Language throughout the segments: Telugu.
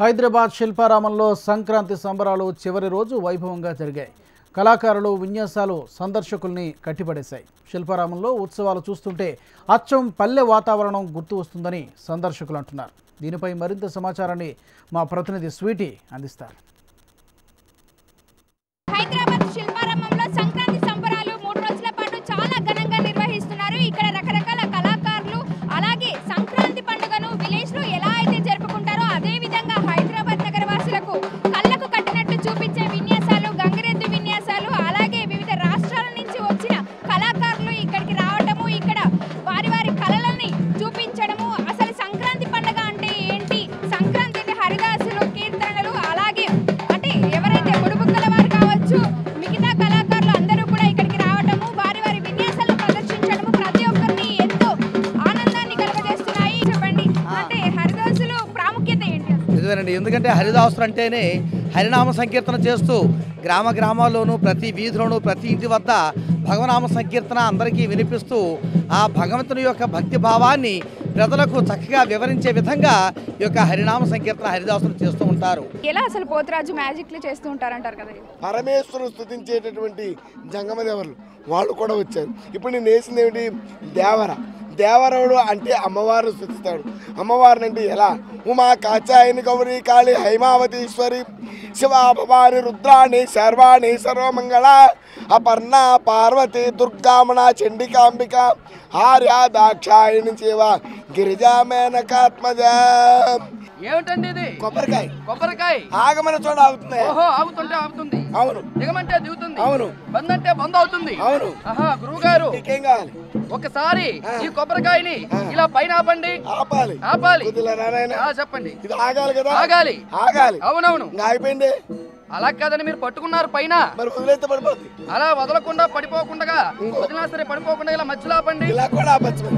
హైదరాబాద్ శిల్పారామంలో సంక్రాంతి సంబరాలు చివరి రోజు వైభవంగా జరిగాయి. కళాకారులు విన్యాసాలు సందర్శకుల్ని కట్టిపడేశాయి. శిల్పారామంలో ఉత్సవాలు చూస్తుంటే అచ్చం పల్లె వాతావరణం గుర్తు వస్తుందని సందర్శకులు అంటున్నారు. దీనిపై మరింత సమాచారాన్ని మా ప్రతినిధి స్వీటీ అందిస్తారు. హైదరాబాద్ శిల్పారామంలో సంక్రాంతి సంబరాలు 3 రోజుల పాటు చాలా ఘనంగా నిర్వహిస్తున్నారు. ఇక్కడ రకరకాల కళాకారులు అలాగే సంక్రాంతి పండుగను విలేజ్ లో ఎలా అయితే జరుపుకుంటారో అదే విధంగా హైదరాబాద్ నగరవాసులకు కళ్ళకు కట్టినట్టు చూపించే విన్యాసాలు, గంగిరెద్దు విన్యాసాలు, అలాగే వివిధ రాష్ట్రాల నుంచి వచ్చిన కళాకారులు ఇక్కడికి రావడము, ఇక్కడ వారి వారి కళలని చూపించడము. అసలు సంక్రాంతి పండుగ అంటే ఏంటి, సంక్రాంతి అంటే హరిదాసులు కీర్తనలు, అలాగే అంటే ఎవరైతే బుడుబుక్కల వారు కావచ్చు, మిగతా కళాకారులు అందరూ కూడా ఇక్కడికి రావడము, వారి వారి విన్యాసాలు ప్రదర్శించడము ప్రతి ఒక్కరిని ఎంతో ఆనందాన్ని కలుగజేస్తున్నాయి. చెప్పండి, అంటే హరిదాసులు ప్రాముఖ్యత ఏంటి? నిజమేనండి, ఎందుకంటే హరిదాసులు అంటేనే హరినామ సంకీర్తన చేస్తూ గ్రామ గ్రామాల్లోనూ ప్రతి వీధిలోనూ ప్రతి ఇంటి వద్ద భగవనామ సంకీర్తన అందరికీ వినిపిస్తూ ఆ భగవంతుని యొక్క భక్తి భావాన్ని ప్రజలకు చక్కగా వివరించే విధంగా ఈ యొక్క హరినామ సంకీర్తన హరిదాసులు చేస్తూ ఉంటారు. ఎలా అసలు పోతురాజు మ్యాజిక్లు చేస్తూ ఉంటారంటారు కదా. పరమేశ్వరుడు స్తుతించేటటువంటి జంగమదేవరులు వాళ్ళు కూడా వచ్చారు. ఇప్పుడు నేను వేసింది ఏమిటి, దేవరుడు అంటే అమ్మవారు స్తుతిస్తాడు. అమ్మవారిని అంటే ఎలా, ఉమా కాచాయని గౌరీ కాళి హైమావతీశ్వరి శివ భవాని రుద్రాణి శర్వాణి సర్వమంగళ అపర్ణ పార్వతి దుర్గామణ చండికాంబిక ఆర్య దాక్షాయని శివ గిరిజా మేనకాత్మజ. ఏమిటండి ఇది? కొబ్బరికాయ ఆగమన చోట ఆగుతుంది. ఓహో, ఆగుతుంటే ఆగుతుంది. అవును. దిగమంటే దిగుతుంది. అవును. బంద్ అంటే బంద్ అవుతుంది. అవును. ఆహా, గురువు గారు నీకేం కావాలి? ఒకసారి ఈ కొబ్బరికాయని ఇలా పైన ఆపండి. ఆపాలి. చెప్పండి. ఇది ఆగాలి కదా. ఆగాలి. అవునవును. ఆగిపోయింది. అలా కాదని మీరు పట్టుకున్నారు పైన, మరి వదిలేస్తే పడిపోతుంది. అలా వదలకుండా పడిపోకుండా, వదిలినా సరే పడిపోకుండా ఇలా మధ్యలో ఆపండి. ఇలా కూడా ఆపచ్చు.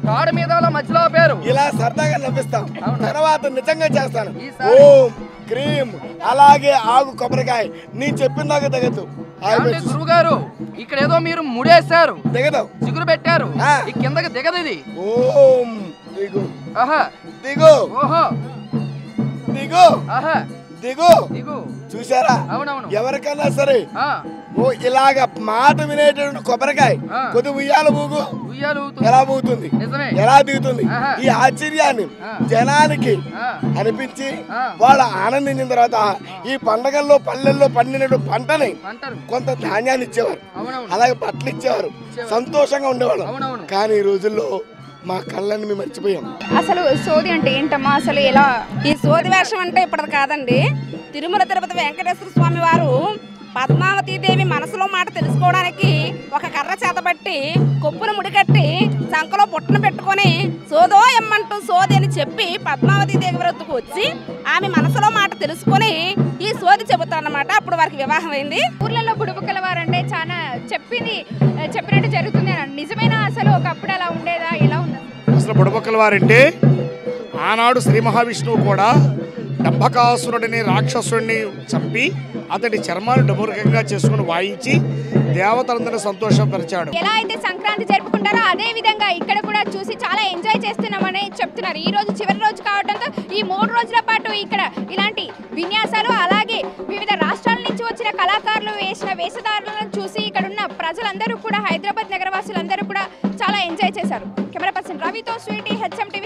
కాడు మీద అలా మధ్యలో ఆపారు. ఇలా సరదాగా నవ్విస్తాం, తర్వాత నిజంగా చేస్తాను. ఓం క్రీమ్ అలాగే ఆగు కొబ్బరికాయ నీ చెప్పిన దాకా దిగదు. గురువు గారు, ఇక్కడ ఏదో మీరు ముడేశారు, దిగదు, చిగురు పెట్టారు, ఈ కిందకి దిగదు ఇది. ఓం దిగు. ఆహా, దిగు. ఓహో, దిగు. ఆహా, దిగు. దిగు. చూసారా? అవునవును. ఎవరికన్నా సరే ఓ ఇలాగ మాట వినేటువంటి కొబ్బరికాయ కొద్ది ఉయ్యాల ఊగు ఎలా ఊగుతుంది, ఎలా దిగుతుంది. ఈ ఆశ్చర్యాన్ని జనానికి అనిపించి వాళ్ళు ఆనందించిన తర్వాత ఈ పండగల్లో పల్లెల్లో పండిన పంటని కొంత ధాన్యాన్ని ఇచ్చేవారు, అలాగే బట్టలు ఇచ్చేవారు, సంతోషంగా ఉండేవాళ్ళు. కానీ ఈ రోజుల్లో మా కళ్ళని మేము మర్చిపోయాం. అసలు సోది అంటే ఏంటమ్మా, అసలు ఎలా? ఈ సోది వేషం అంటే ఇప్పుడు కాదండి. తిరుమల తిరుపతి వెంకటేశ్వర స్వామి వారు పద్మావతి దేవి మనసులో మాట తెలుసుకోవడానికి ఒక కర్ర చేతబట్టి కొప్పును ముడికట్టి సంకలో బుట్టను పెట్టుకొని సోదో ఎమ్మంటూ సోది అని చెప్పి పద్మావతి దేవి వద్దకు వచ్చి ఆమె మనసులో మాట తెలుసుకొని ఈ సోది చెబుతారన్నమాట. అప్పుడు వారికి వివాహం అయింది. ఊర్లలో బుడుబుక్కల వారంటే చాలా చెప్పినట్టు జరుగుతుంది. నిజమేనా? అసలు ఒకప్పుడు అలా ఉండేదా, ఎలా ఉంది? అసలు బుడుబుక్కల వారంటే ఆనాడు శ్రీ మహావిష్ణువు కూడా డంభకాసురుడిని రాక్షసుడిని చంపి అతడి చర్మాన్ని డమురకంగా చేసుకుని వాయించి దేవతలందరూ సంతోషపరిచాడు. ఎలా అయితే సంక్రాంతి జరుపుకుంటారో అదే విధంగా ఇక్కడ కూడా చూసి చాలా ఎంజాయ్ చేస్తున్నామని చెప్తున్నారు. ఈ రోజు చివరి రోజు కావడంతో ఈ 3 రోజుల పాటు ఇక్కడ ఇలాంటి విన్యాసాలు, అలాగే వివిధ రాష్ట్రాల నుంచి వచ్చిన కళాకారులు వేసిన వేషధారులను చూసి ఇక్కడ ఉన్న ప్రజలందరూ కూడా, హైదరాబాద్ నగరవాసులందరూ కూడా చాలా ఎంజాయ్ చేశారు. కెమెరా పర్సన్ రవితో స్వీటీ, హెచ్ఎం టీవీ.